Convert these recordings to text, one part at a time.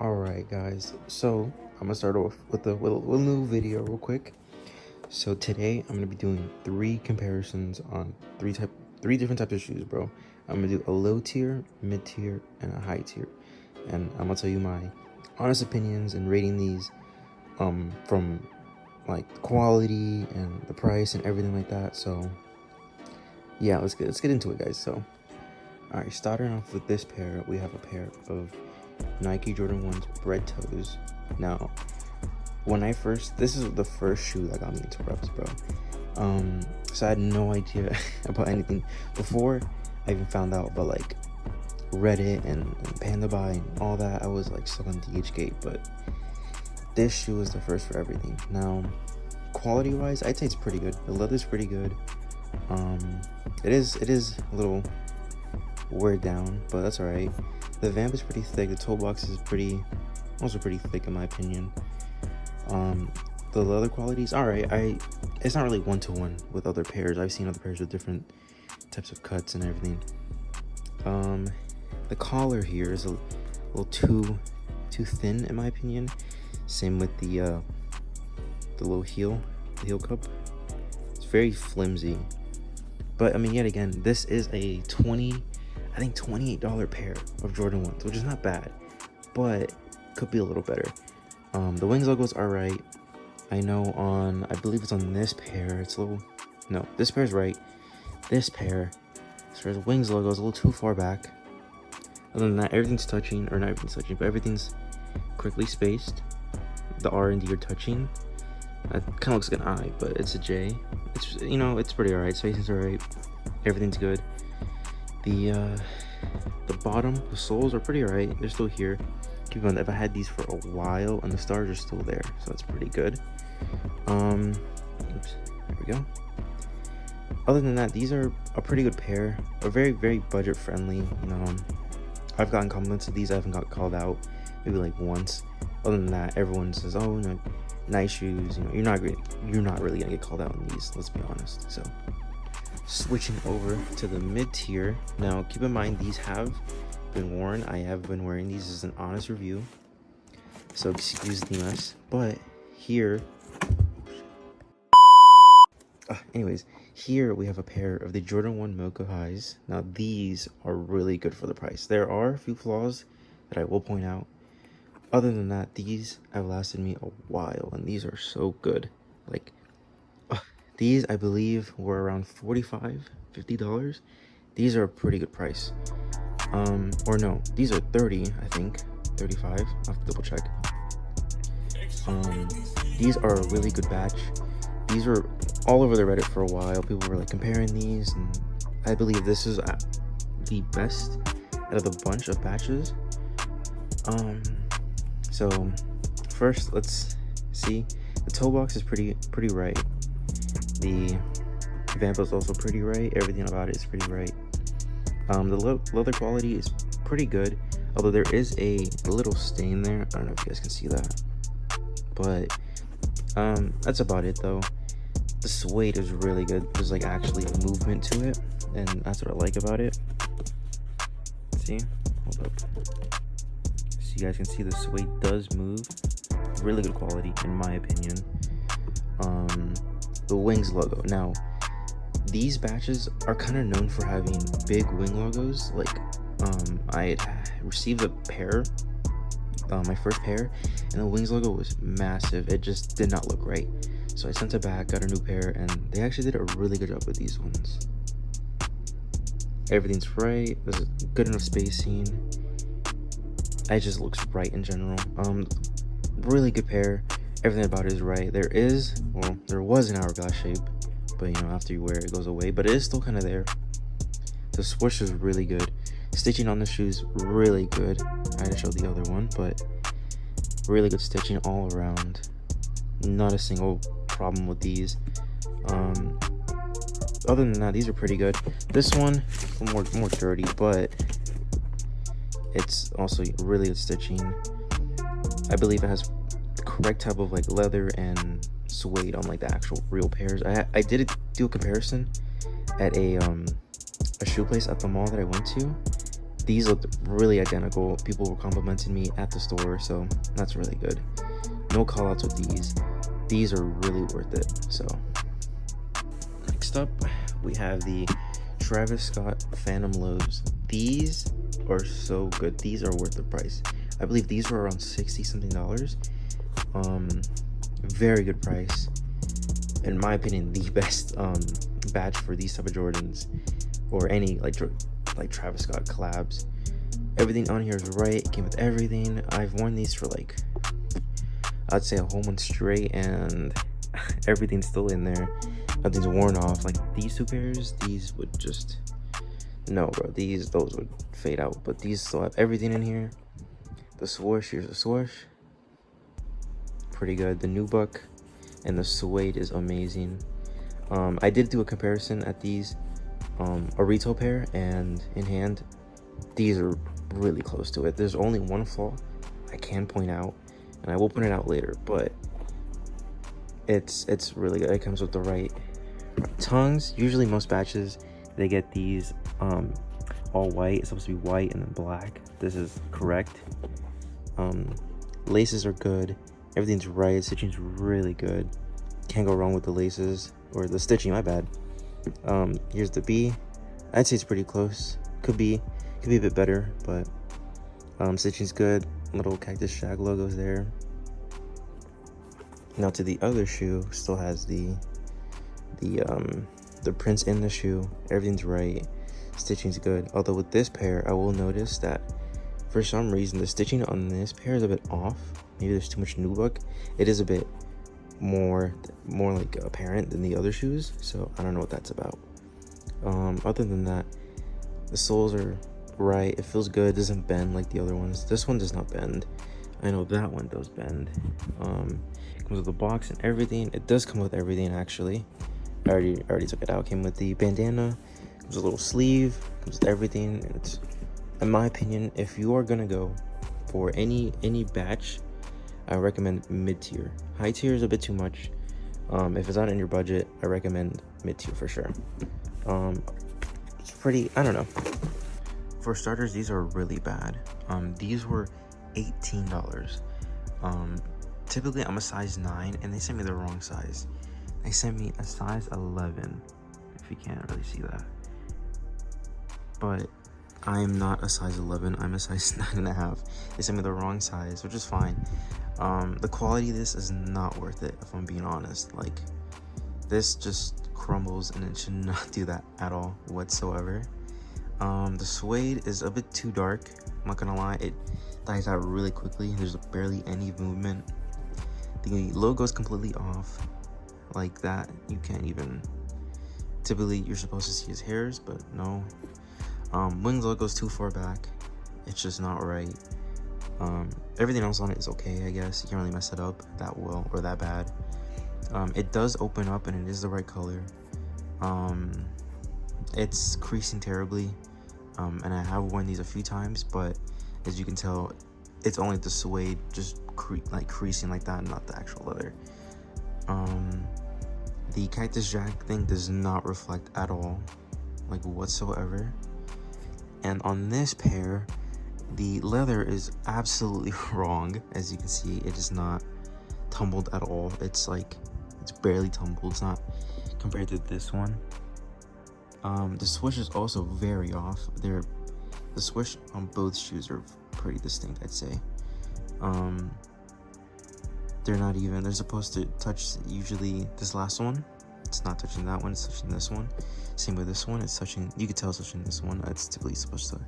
Alright guys, so I'm gonna start off with a little video real quick. So today I'm gonna be doing three comparisons on three different types of shoes, bro. I'm gonna do a low tier, mid tier, and a high tier, and I'm gonna tell you my honest opinions and rating these from like the quality and the price and everything like that. So yeah, let's get into it, guys. So alright, starting off with this pair, we have a pair of Nike Jordan 1's Red Toes. Now, this is the first shoe that got me into reps, bro. So I had no idea about anything before I even found out about like Reddit and Panda Buy and all that. I was like stuck on DHgate, but this shoe is the first for everything. Now, quality wise, I'd say it's pretty good. The leather's pretty good. It is a little wear down, but that's all right. The vamp is pretty thick. The toe box is also pretty thick in my opinion. The leather quality is all right. It's not really one-to-one with other pairs. I've seen other pairs with different types of cuts and everything. The collar here is a little too thin in my opinion. Same with the low heel, the heel cup. It's very flimsy. But I mean, yet again, this is a $28 pair of Jordan 1s, which is not bad, but could be a little better. The wings logo is alright. I know I believe it's on this pair, this pair's right. This pair, as far as wings logo, is a little too far back. Other than that, everything's touching, or not everything's touching, but everything's correctly spaced. The R and D are touching. It kind of looks like an I, but it's a J. It's pretty alright. Spacing's alright. Everything's good. The bottom, the soles are pretty alright. They're still here. Keep in mind that if I had these for a while, and the stars are still there, so that's pretty good. Oops, there we go. Other than that, these are a pretty good pair. Are very, very budget friendly. I've gotten compliments of these. I haven't got called out maybe like once. Other than that, everyone says, "Oh, nice shoes." You're not really gonna get called out on these. Let's be honest. So, switching over to the mid tier. Now, keep in mind these have been worn. I have been wearing these as an honest review, so excuse the mess. But here, anyways, here we have a pair of the Jordan 1 Mocha Highs. Now these are really good for the price. There are a few flaws that I will point out. Other than that, these have lasted me a while, and these are so good. Like, these I believe were around $45-50. These are a pretty good price. Or no, these are 30, I think 35. I'll have to double check. These are a really good batch. These were all over the Reddit for a while. People were like comparing these, and I believe this is the best out of the bunch of batches. So first, let's see. The toe box is pretty right. The vamp is also pretty right. Everything about it is pretty right. The leather quality is pretty good, although there is a little stain there. I don't know if you guys can see that, but that's about it though. The suede is really good. There's like actually a movement to it, and that's what I like about it. See, hold up, so you guys can see the suede does move. Really good quality in my opinion. The wings logo. Now, these batches are kind of known for having big wing logos. Like, I received a pair, my first pair, and the wings logo was massive. It just did not look right. So I sent it back, got a new pair, and they actually did a really good job with these ones. Everything's right. There's good enough spacing. It just looks right in general. Really good pair. Everything about it is right. There was an hourglass shape, but after you wear it, it goes away, but it is still kind of there. The swoosh is really good. Stitching on the shoes really good. I had to show the other one, but really good stitching all around. Not a single problem with these. Other than that, these are pretty good. This one more dirty, but it's also really good stitching. I believe it has the correct type of like leather and suede on like the actual real pairs. I did do a comparison at a shoe place at the mall that I went to. These look really identical. People were complimenting me at the store, so that's really good. No call outs with these. These are really worth it. So next up, we have the Travis Scott Phantom Lows. These are so good. These are worth the price. I believe these were around $60 something. Very good price. In my opinion, the best batch for these type of Jordans, or any like Travis Scott collabs. Everything on here is right. It came with everything. I've worn these for like, I'd say a whole month straight, and everything's still in there. Nothing's worn off. Like these two pairs, these would just, no bro, those would fade out, but these still have everything in here. The swoosh, here's the swoosh, pretty good. The nubuck and the suede is amazing. I did do a comparison at these, a retail pair and in hand. These are really close to it. There's only one flaw I can point out, and I will point it out later, but it's really good. It comes with the right tongues. Usually most batches, they get these all white. It's supposed to be white and then black. This is correct. Laces are good. Everything's right. Stitching's really good. Can't go wrong with the laces, or the stitching, my bad. Here's the B. I'd say it's pretty close. Could be a bit better, but stitching's good. Little Cactus Shack logos there. Now to the other shoe, still has the prints in the shoe. Everything's right. Stitching's good. Although with this pair, I will notice that for some reason the stitching on this pair is a bit off. Maybe there's too much nubuck. It is a bit more like apparent than the other shoes, so I don't know what that's about. Other than that, the soles are right. It feels good. It doesn't bend like the other ones. This one does not bend. I know that one does bend. It comes with the box and everything. It does come with everything, actually. I already took it out. Came with the bandana. Comes with a little sleeve. Comes with everything. And it's, in my opinion, if you are gonna go for any batch, I recommend mid-tier. High tier is a bit too much. If it's not in your budget, I recommend mid-tier for sure. It's pretty, I don't know. For starters, these are really bad. These were $18. Typically I'm a size 9, and they sent me the wrong size. They sent me a size 11, if you can't really see that. But I'm not a size 11, I'm a size 9.5. They sent me the wrong size, which is fine. The quality of this is not worth it, if I'm being honest. Like, this just crumbles, and it should not do that at all whatsoever. The suede is a bit too dark, I'm not gonna lie. It dies out really quickly. There's barely any movement. The logo's completely off like that. You can't even, typically you're supposed to see his hairs, but no. Wings logo's too far back. It's just not right. Everything else on it is okay, I guess. You can't really mess it up that well or that bad. It does open up, and it is the right color. It's creasing terribly, and I have worn these a few times, but as you can tell, it's only the suede just creasing like that, not the actual leather. The Cactus Jack thing does not reflect at all, like whatsoever. And on this pair, the leather is absolutely wrong. As you can see, it is not tumbled at all. It's like, it's barely tumbled. It's not compared to this one. The swoosh is also very off. The swoosh on both shoes are pretty distinct, I'd say. They're not even, they're supposed to touch usually this last one. It's not touching that one, it's touching this one. Same with this one, it's touching, you could tell it's touching this one. It's typically supposed to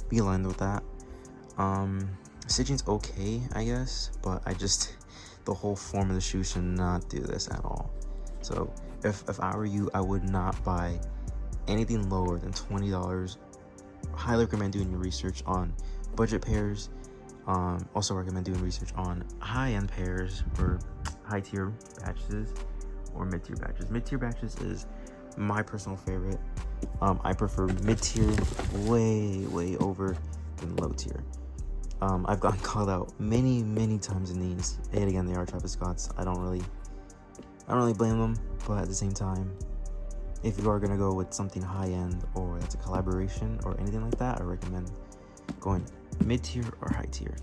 be aligned with that. Stitching's okay, I guess, but the whole form of the shoe should not do this at all. So if I were you, I would not buy anything lower than $20. Highly recommend doing your research on budget pairs. Also recommend doing research on high-end pairs, or high-tier batches, or mid-tier batches. Mid-tier batches is my personal favorite. I prefer mid-tier way over than low-tier. I've gotten called out many times in these, and again, they are Travis Scott's. I don't really blame them, but at the same time, if you are gonna go with something high-end, or that's a collaboration or anything like that, I recommend going mid-tier or high tier.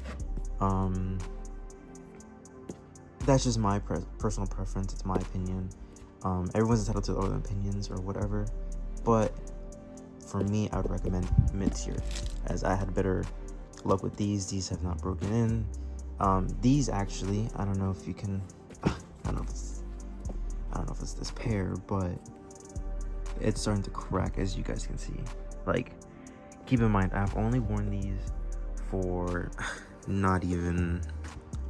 That's just my personal preference. It's my opinion. Everyone's entitled to their own opinions or whatever, but for me, I would recommend mid-tier, as I had better luck with these. These have not broken in. These actually, I don't know if you can, I don't know if it's this pair, but it's starting to crack, as you guys can see. Like, keep in mind, I've only worn these for not even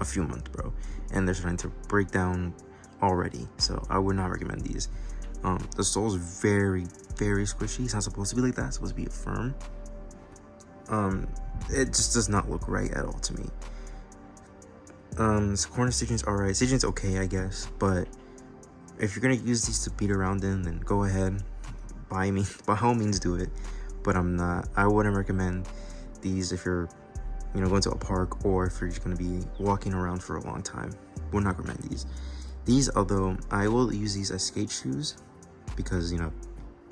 a few months, bro, and they're starting to break down already, so I would not recommend these. The sole's very, very squishy. It's not supposed to be like that. It's supposed to be firm. It just does not look right at all to me. Corner stitching's alright. Stitching's okay, I guess, but if you're gonna use these to beat around in, then go ahead, by all means do it. But I wouldn't recommend these if you're, going to a park, or if you're just gonna be walking around for a long time. Would not recommend these. These, although I will use these as skate shoes because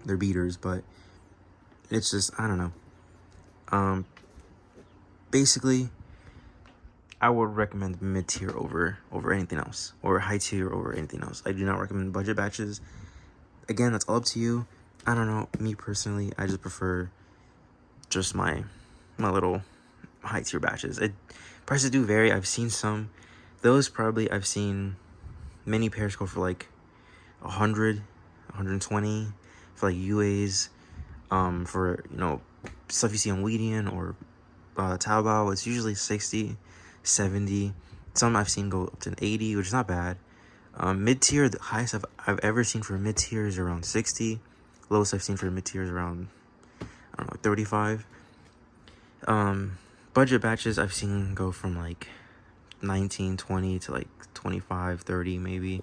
they're beaters, but it's just, I don't know. Basically, I would recommend mid-tier over anything else, or high tier over anything else. I do not recommend budget batches. Again, that's all up to you. I don't know, me personally, I just prefer just my little high tier batches. Prices do vary. I've seen some. Those probably I've seen many pairs go for like 100, 120 for like UAs. For stuff you see on Weedian or Taobao, it's usually 60, 70. Some I've seen go up to 80, which is not bad. Mid-tier, the highest I've ever seen for mid-tier is around 60. Lowest I've seen for mid-tier is around, I don't know, 35. Budget batches I've seen go from like 19, 20 to like 25, 30 maybe.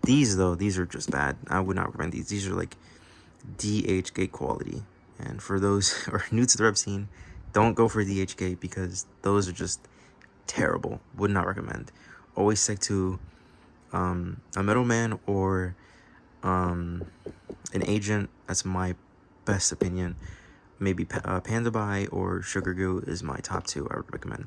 These though, these are just bad. I would not recommend these. These are like DH gate quality. And for those who are new to the rep scene, don't go for DH gate because those are just terrible. Would not recommend. Always stick to a middleman or an agent. That's my best opinion. Maybe Panda Buy or Sugar Goo is my top two I would recommend.